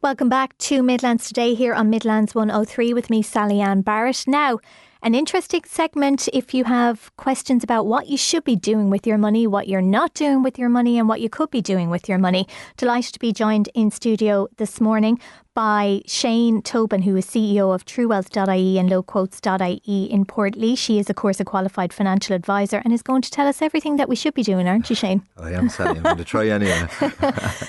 Welcome back to Midlands Today here on Midlands 103 with me, Sally-Ann Barrett. Now, an interesting segment if you have questions about what you should be doing with your money, what you're not doing with your money and what you could be doing with your money. Delighted to be joined in studio this morning by Shane Tobin, who is CEO of TrueWealth.ie and lowquotes.ie in Portlaoise. She is, of course, a qualified financial advisor and is going to tell us everything that we should be doing, aren't you, Shane? I am, Sally. I'm going to try anyway.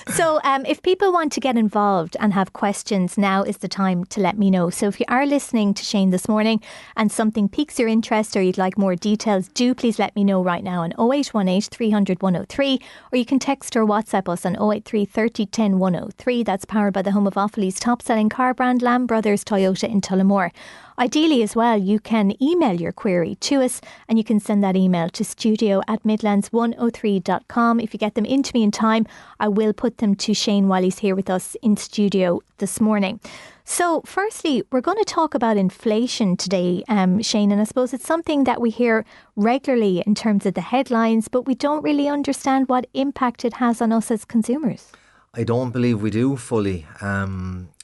So if people want to get involved and have questions, now is the time to let me know. So if you are listening to Shane this morning and something piques your interest or you'd like more details, do please let me know right now on 0818 300 103, or you can text or WhatsApp us on 083 30 10 103. That's powered by the home of Offaly's top-selling car brand, Lamb Brothers Toyota in Tullamore. Ideally as well, you can email your query to us and you can send that email to studio@midlands103.com. If you get them into me in time, I will put them to Shane while he's here with us in studio this morning. So firstly, we're going to talk about inflation today, Shane, and I suppose it's something that we hear regularly in terms of the headlines, but we don't really understand what impact it has on us as consumers. I don't believe we do fully.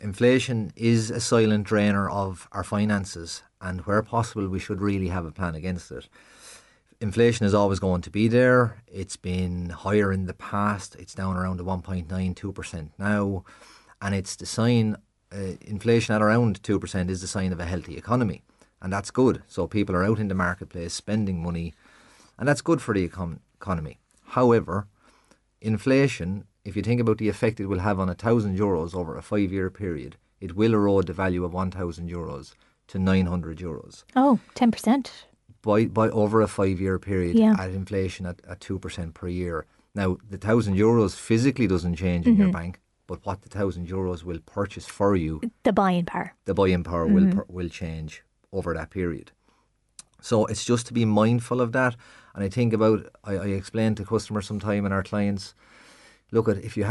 Inflation is a silent drainer of our finances, and where possible we should really have a plan against it. Inflation is always going to be there. It's been higher in the past. It's down around the 1.92% now, and it's the sign, inflation at around 2% is the sign of a healthy economy, and that's good. So people are out in the marketplace spending money, and that's good for the economy. However, inflation, if you think about the effect it will have on €1,000 over a 5-year period, it will erode the value of €1,000 to €900. Oh, 10%. By over a 5-year period, Yeah. at inflation at 2% per year. Now, the €1,000 physically doesn't change in your bank, but what the €1,000 will purchase for you, The buying power. the buying power will change over that period. So it's just to be mindful of that. And I think about, I explain to customers sometime and our clients, look at, if you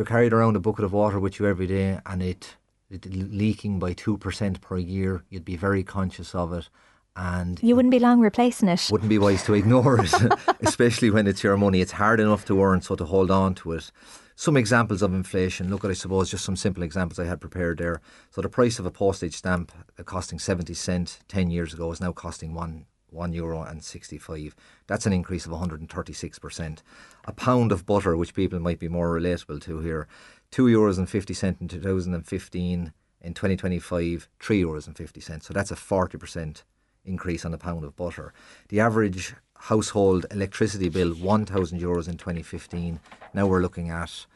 carried around a bucket of water with you every day and it leaking by 2% per year, you'd be very conscious of it. And You wouldn't be long replacing it. wouldn't be wise to ignore it, especially when it's your money. It's hard enough to earn, so to hold on to it. Some examples of inflation. Look at, I suppose, just some simple examples I had prepared there. So the price of a postage stamp costing 70 cents 10 years ago is now costing €1.65. That's an increase of 136%. A pound of butter, which people might be more relatable to here, €2.50 in 2015. In 2025, €3.50. So that's a 40% increase on a pound of butter. The average household electricity bill, €1,000 in 2015. Now we're looking at,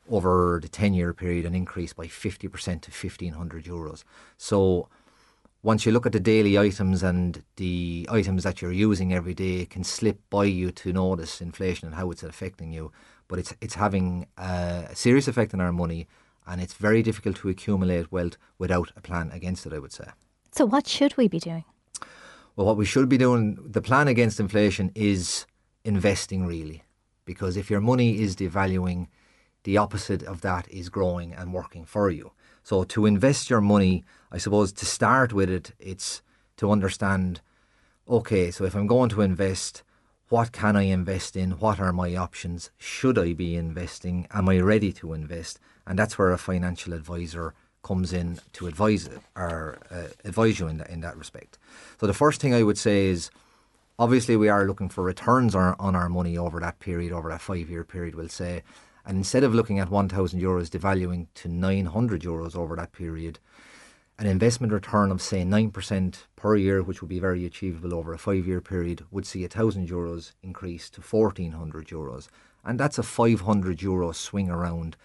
over the 10-year period, an increase by 50% to €1,500. So once you look at the daily items and the items that you're using every day, it can slip by you to notice inflation and how it's affecting you. But it's having a serious effect on our money, and it's very difficult to accumulate wealth without a plan against it, I would say. So what should we be doing? Well, what we should be doing, the plan against inflation is investing, really. Because if your money is devaluing, the opposite of that is growing and working for you. So to invest your money, I suppose to start with it, it's to understand, okay, so if I'm going to invest, what can I invest in? What are my options? Should I be investing? Am I ready to invest? And that's where a financial advisor comes in to advise you in that respect. So the first thing I would say is, obviously we are looking for returns on our money over that period, over that 5-year period, we'll say. And instead of looking at €1,000 devaluing to €900 over that period, an investment return of, say, 9% per year, which would be very achievable over a 5-year period, would see €1,000 increase to €1,400. And that's a €500 swing around,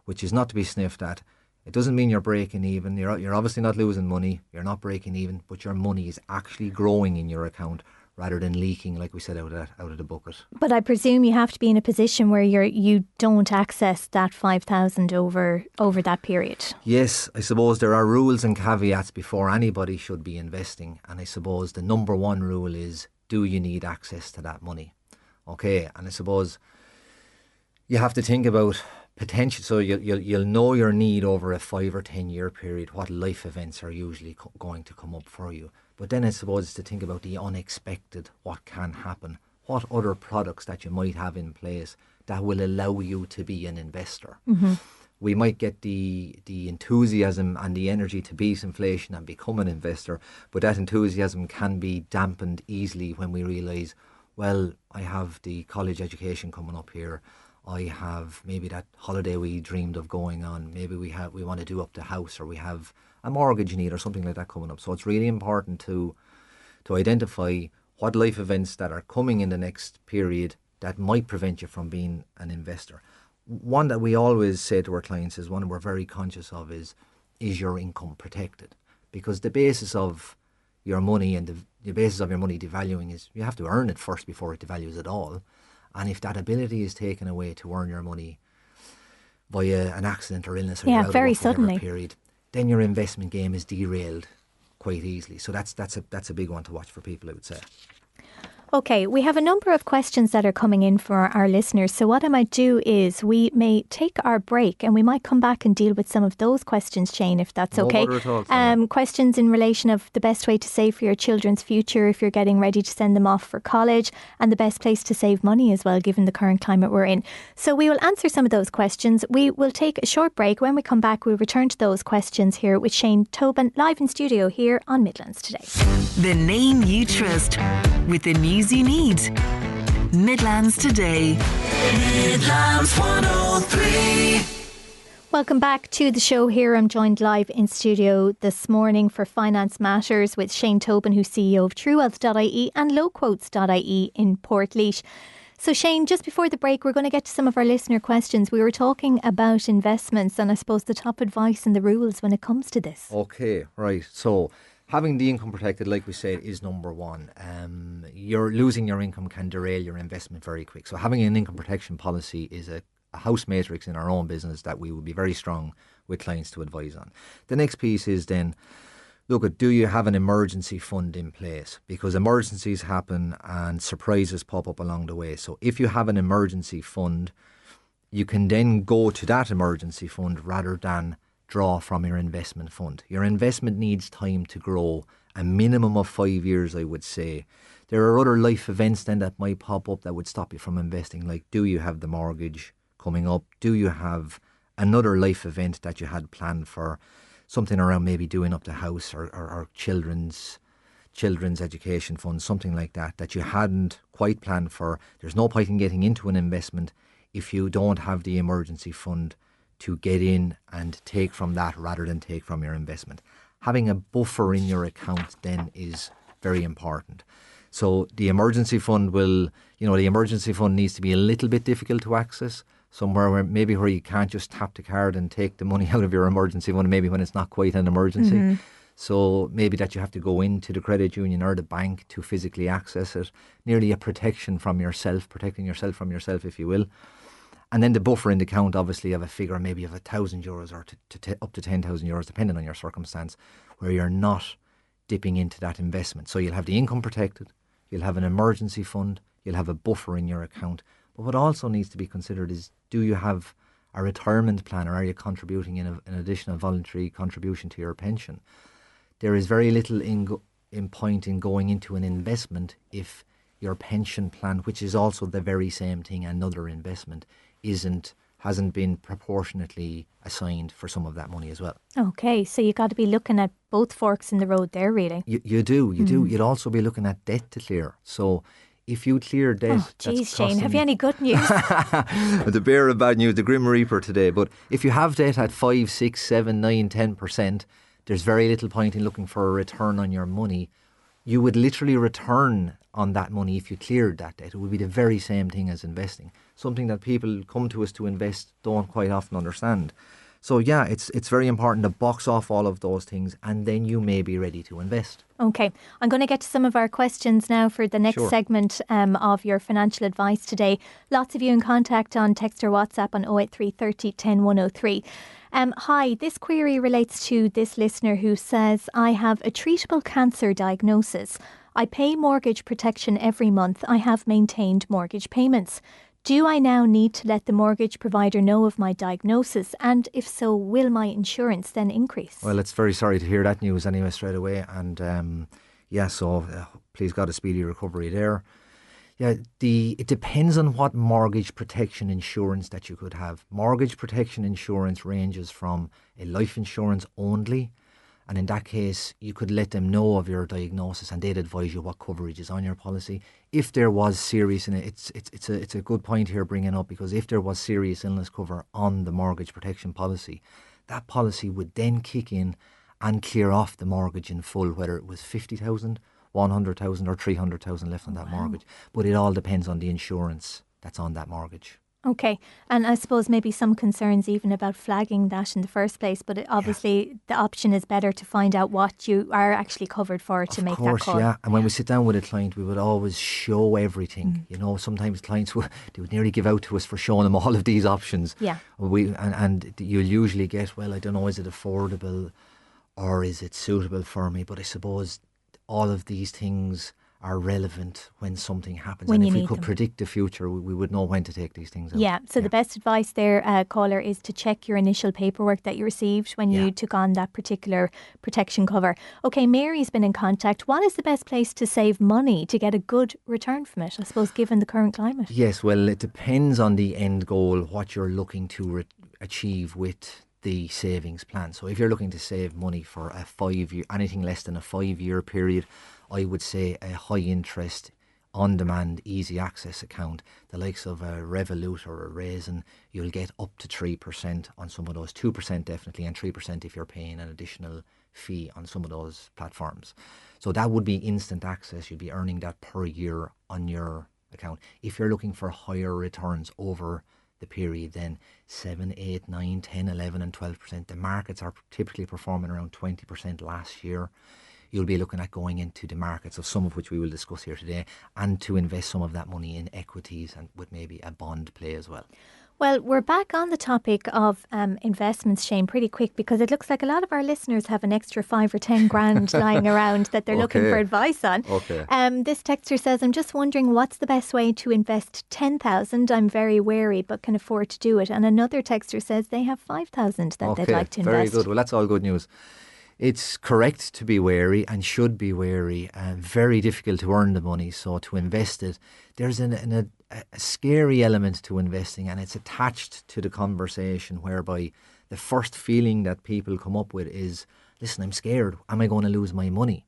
which is not to be sniffed at. It doesn't mean you're breaking even. You're obviously not losing money. You're not breaking even, but your money is actually growing in your account rather than leaking, like we said, out of the bucket. But I presume you have to be in a position where you don't access that 5,000 over that period. Yes, I suppose there are rules and caveats before anybody should be investing. And I suppose the number one rule is, do you need access to that money? Okay, and I suppose you have to think about potential. So you'll know your need over a 5 or 10 year period, what life events are usually going to come up for you. But then I suppose it's to think about the unexpected, what can happen, what other products that you might have in place that will allow you to be an investor. Mm-hmm. we might get the enthusiasm and the energy to beat inflation and become an investor, but that enthusiasm can be dampened easily when we realise, well, I have the college education coming up here. I have maybe that holiday we dreamed of going on. Maybe we want to do up the house, or we have a mortgage need or something like that coming up. So it's really important to identify what life events that are coming in the next period that might prevent you from being an investor. One that we always say to our clients is one we're very conscious of is your income protected? Because the basis of your money and the basis of your money devaluing is you have to earn it first before it devalues at all. And if that ability is taken away to earn your money via an accident or illness or you're out very of work for suddenly, whatever period, then your investment game is derailed quite easily. So that's a big one to watch for people, I would say. Okay, we have a number of questions that are coming in for our listeners. So what I might do is we may take our break and we might come back and deal with some of those questions, Shane, if that's okay. No bother at all. Questions in relation of the best way to save for your children's future if you're getting ready to send them off for college, and the best place to save money as well, given the current climate we're in. So we will answer some of those questions. We will take a short break. When we come back, we'll return to those questions here with Shane Tobin, live in studio here on Midlands Today. The name you trust, with the news you need. Midlands Today. Midlands 103. Welcome back to the show here. I'm joined live in studio this morning for Finance Matters with Shane Tobin, who's CEO of TrueWealth.ie and lowquotes.ie in Portlaoise. So Shane, just before the break, we're going to get to some of our listener questions. We were talking about investments and I suppose the top advice and the rules when it comes to this. Okay, right. So having the income protected, like we said, is number one. You're losing your income can derail your investment very quick. So having an income protection policy is a house matrix in our own business that we would be very strong with clients to advise on. The next piece is then, look at, do you have an emergency fund in place? Because emergencies happen and surprises pop up along the way. So if you have an emergency fund, you can then go to that emergency fund rather than draw from your investment fund. Your investment needs time to grow, a minimum of 5 years, I would say. There are other life events then that might pop up that would stop you from investing, like do you have the mortgage coming up? Do you have another life event that you had planned for? Something around maybe doing up the house or children's education fund, something like that you hadn't quite planned for. There's no point in getting into an investment if you don't have the emergency fund to get in and take from that rather than take from your investment. Having a buffer in your account then is very important. So the emergency fund the emergency fund needs to be a little bit difficult to access, somewhere where you can't just tap the card and take the money out of your emergency fund, maybe when it's not quite an emergency. Mm-hmm. So maybe that you have to go into the credit union or the bank to physically access it, nearly a protection from yourself, protecting yourself from yourself, if you will. And then the buffer in the account, obviously, of a figure maybe of €1,000 or up to €10,000, depending on your circumstance, where you're not dipping into that investment. So you'll have the income protected, you'll have an emergency fund, you'll have a buffer in your account. But what also needs to be considered is, do you have a retirement plan, or are you contributing in an additional voluntary contribution to your pension? There is very little in point in going into an investment if your pension plan, which is also the very same thing, another investment, hasn't been proportionately assigned for some of that money as well. Okay, so you got to be looking at both forks in the road there, really. You do. You'd also be looking at debt to clear. So if you clear debt... Oh, geez, Shane, have you any good news? The bearer of bad news, the Grim Reaper today. But if you have debt at 5, 6, 7, 9, 10%, there's very little point in looking for a return on your money. You would literally return on that money if you cleared that debt. It would be the very same thing as investing. Something that people come to us to invest don't quite often understand. So yeah, it's very important to box off all of those things, and then you may be ready to invest. Okay, I'm going to get to some of our questions now for the next segment of your financial advice today. Lots of you in contact on text or WhatsApp on 08330 10 103. Hi, this query relates to this listener who says, I have a treatable cancer diagnosis. I pay mortgage protection every month. I have maintained mortgage payments. Do I now need to let the mortgage provider know of my diagnosis? And if so, will my insurance then increase? Well, it's very sorry to hear that news anyway straight away. And so please God, a speedy recovery there. Yeah, it depends on what mortgage protection insurance that you could have. Mortgage protection insurance ranges from a life insurance only, and in that case, you could let them know of your diagnosis, and they'd advise you what coverage is on your policy. If there was serious, and it's a good point here bringing up, because if there was serious illness cover on the mortgage protection policy, that policy would then kick in and clear off the mortgage in full, whether it was 50,000, 100,000 or 300,000 left on that mortgage. But it all depends on the insurance that's on that mortgage. Okay. And I suppose maybe some concerns even about flagging that in the first place, but obviously the option is better to find out what you are actually covered for to make that call. Of course, yeah. And when we sit down with a client, we would always show everything. You know, sometimes clients would nearly give out to us for showing them all of these options. Yeah. And you'll usually get, well, I don't know, is it affordable or is it suitable for me? But I suppose all of these things are relevant when something happens. When and you if we need could them. predict the future, we would know when to take these things out. Yeah, so the best advice there, caller, is to check your initial paperwork that you received when you took on that particular protection cover. Okay, Mary's been in contact. What is the best place to save money to get a good return from it, I suppose, given the current climate? Yes, well, it depends on the end goal, what you're looking to achieve with the savings plan. So if you're looking to save money for a 5-year, anything less than a 5-year period, I would say a high interest, on-demand, easy access account, the likes of a Revolut or a Raisin, you'll get up to 3% on some of those, 2% definitely, and 3% if you're paying an additional fee on some of those platforms. So that would be instant access. You'd be earning that per year on your account. If you're looking for higher returns over the period, then 7, 8, 9, 10, 11 and 12%. The markets are typically performing around 20% last year. You'll be looking at going into the markets, of some of which we will discuss here today, and to invest some of that money in equities and with maybe a bond play as well. Well, we're back on the topic of investments, Shane, pretty quick, because it looks like a lot of our listeners have an extra 5 or 10 grand lying around that they're looking for advice on. Okay. This texter says, I'm just wondering what's the best way to invest 10,000. I'm very wary but can afford to do it. And another texter says they have 5,000 that they'd like to invest. Very good. Well, that's all good news. It's correct to be wary and should be wary. Very difficult to earn the money, so to invest it, there's a scary element to investing, and it's attached to the conversation whereby the first feeling that people come up with is, listen, I'm scared. Am I going to lose my money?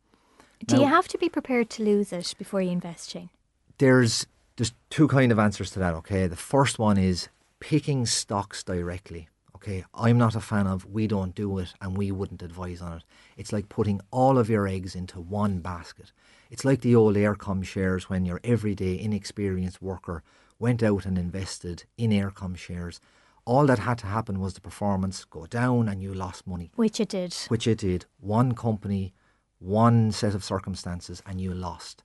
Do you have to be prepared to lose it before you invest, Shane? There's two kind of answers to that, okay? The first one is picking stocks directly. Okay, I'm not a fan of, we don't do it and we wouldn't advise on it. It's like putting all of your eggs into one basket. It's like the old Aircom shares when your everyday inexperienced worker went out and invested in Aircom shares. All that had to happen was the performance go down and you lost money. Which it did. Which it did. One company, one set of circumstances, and you lost.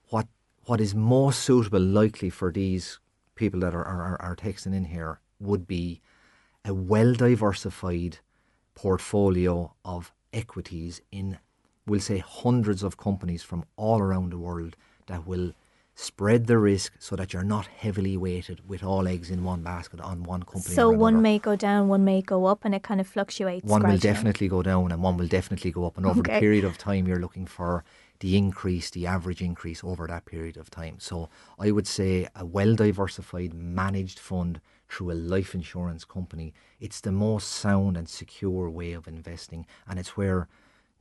What is most suitable, likely, for these people that are texting in here would be a well-diversified portfolio of equities in, we'll say, hundreds of companies from all around the world that will spread the risk so that you're not heavily weighted with all eggs in one basket on one company. So or another. One may go down, one may go up, and it kind of fluctuates. One gradually. will definitely go down and one will definitely go up. And over the period of time, you're looking for the increase, the average increase over that period of time. So I would say a well-diversified managed fund through a life insurance company, it's the most sound and secure way of investing, and it's where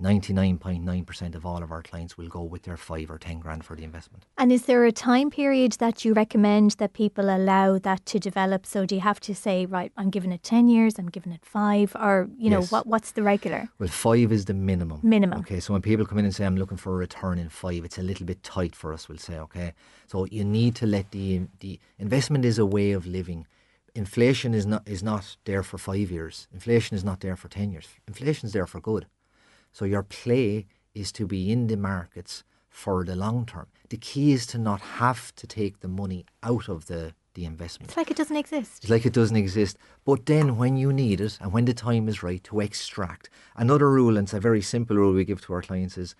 99.9% of all of our clients will go with their 5 or 10 grand for the investment. And is there a time period that you recommend that people allow that to develop? So do you have to say, right, I'm giving it 10 years, I'm giving it 5, or, you know, what's the regular? Well, 5 is the minimum. Minimum. Okay, so when people come in and say, I'm looking for a return in 5, it's a little bit tight for us, we'll say, okay. So you need to let the investment is a way of living. Inflation is not there for 5 years. Inflation is not there for 10 years. Inflation is there for good. So your play is to be in the markets for the long term. The key is to not have to take the money out of the investment. It's like it doesn't exist. It's like it doesn't exist. But then when you need it and when the time is right to extract. Another rule, and it's a very simple rule we give to our clients, is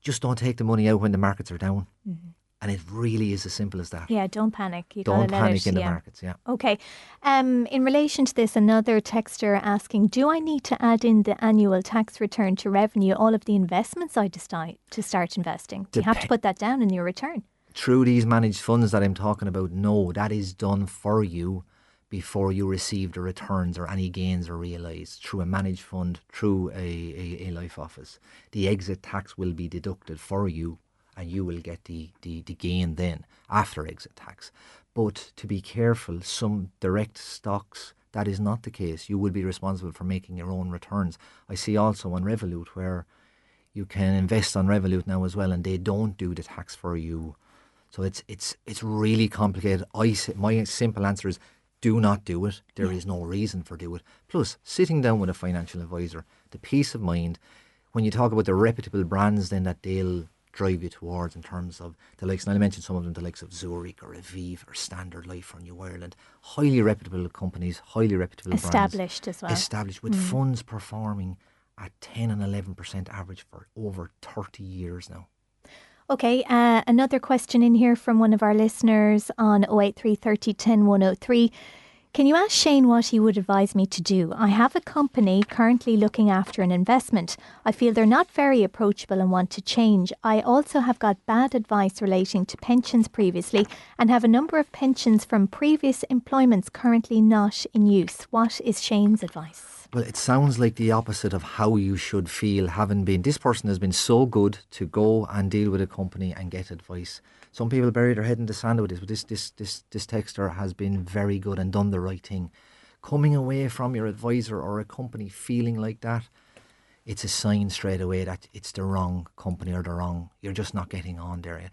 just don't take the money out when the markets are down. Mm-hmm. And it really is as simple as that. Yeah, don't panic. Don't panic in the markets, yeah. Okay. In relation to this, another texter asking, do I need to add in the annual tax return to revenue all of the investments I decide to start investing? Do you have to put that down in your return? through these managed funds that I'm talking about, no, that is done for you before you receive the returns or any gains are realised through a managed fund, through a life office. The exit tax will be deducted for you and you will get the gain then after exit tax. But to be careful, some direct stocks, that is not the case. You will be responsible for making your own returns. I see also on Revolut where you can invest on Revolut now as well and they don't do the tax for you. So it's really complicated. My simple answer is do not do it. There is no reason for do it. Plus, sitting down with a financial advisor, the peace of mind, when you talk about the reputable brands then that they'll drive you towards in terms of the likes, and I mentioned some of them, the likes of Zurich or Aviv or Standard Life or New Ireland, highly reputable companies, highly reputable established brands. As well. Established with funds performing at 10 and 11% average for over 30 years now. Okay, another question in here from one of our listeners on 083 30 10 103. Can you ask Shane what he would advise me to do? I have a company currently looking after an investment. I feel they're not very approachable and want to change. I also have got bad advice relating to pensions previously and have a number of pensions from previous employments currently not in use. What is Shane's advice? Well, it sounds like the opposite of how you should feel, having been, this person has been so good to go and deal with a company and get advice. Some people bury their head in the sand with this, but this texter has been very good and done the right thing. Coming away from your advisor or a company feeling like that, it's a sign straight away that it's the wrong company or you're just not getting on there.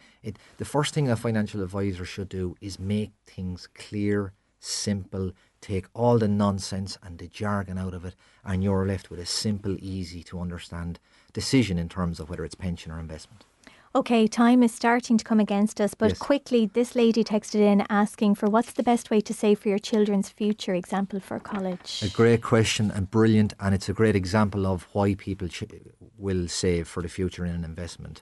The first thing a financial advisor should do is make things clear, simple, take all the nonsense and the jargon out of it, and you're left with a simple, easy to understand decision in terms of whether it's pension or investment. Okay, time is starting to come against us, but Yes. quickly, this lady texted in asking for what's the best way to save for your children's future, example for college. A great question and brilliant, and it's a great example of why people will save for the future in an investment.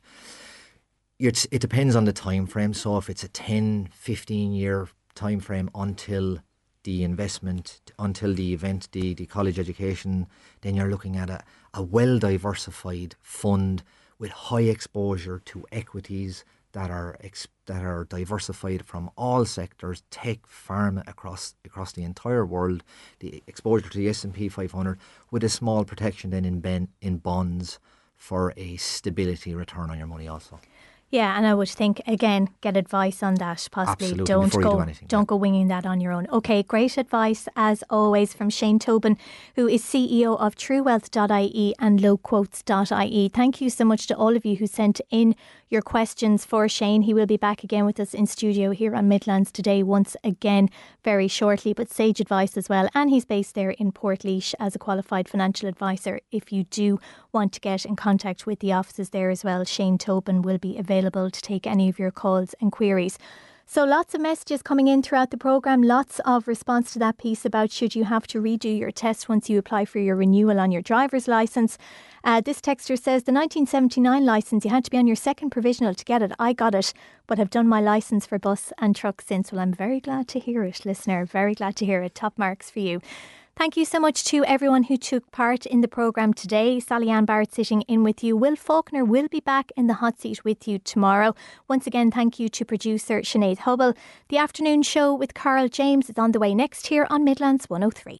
It depends on the time frame. So if it's a 10, 15 year time frame until the investment, until the event, the college education, then you're looking at a well diversified fund with high exposure to equities that are diversified from all sectors, tech, pharma, across the entire world, the exposure to the S&P 500 with a small protection then in bonds for a stability return on your money also. Yeah, and I would think, again, get advice on that. Possibly Absolutely, don't before you go do anything, don't go winging that on your own. Okay, great advice as always from Shane Tobin, who is CEO of TrueWealth.ie and lowquotes.ie. Thank you so much to all of you who sent in your questions for Shane. He will be back again with us in studio here on Midlands Today once again very shortly, but sage advice as well. And he's based there in Portlaoise as a qualified financial advisor. If you do want to get in contact with the offices there as well, Shane Tobin will be available to take any of your calls and queries. So lots of messages coming in throughout the programme, lots of response to that piece about should you have to redo your test once you apply for your renewal on your driver's licence. This texter says the 1979 licence, you had to be on your second provisional to get it. I got it, but have done my licence for bus and truck since. Well, I'm very glad to hear it, listener. Very glad to hear it. Top marks for you. Thank you so much to everyone who took part in the programme today. Sally-Ann Barrett sitting in with you. Will Faulkner will be back in the hot seat with you tomorrow. Once again, thank you to producer Sinead Hubble. The afternoon show with Carl James is on the way next here on Midlands 103.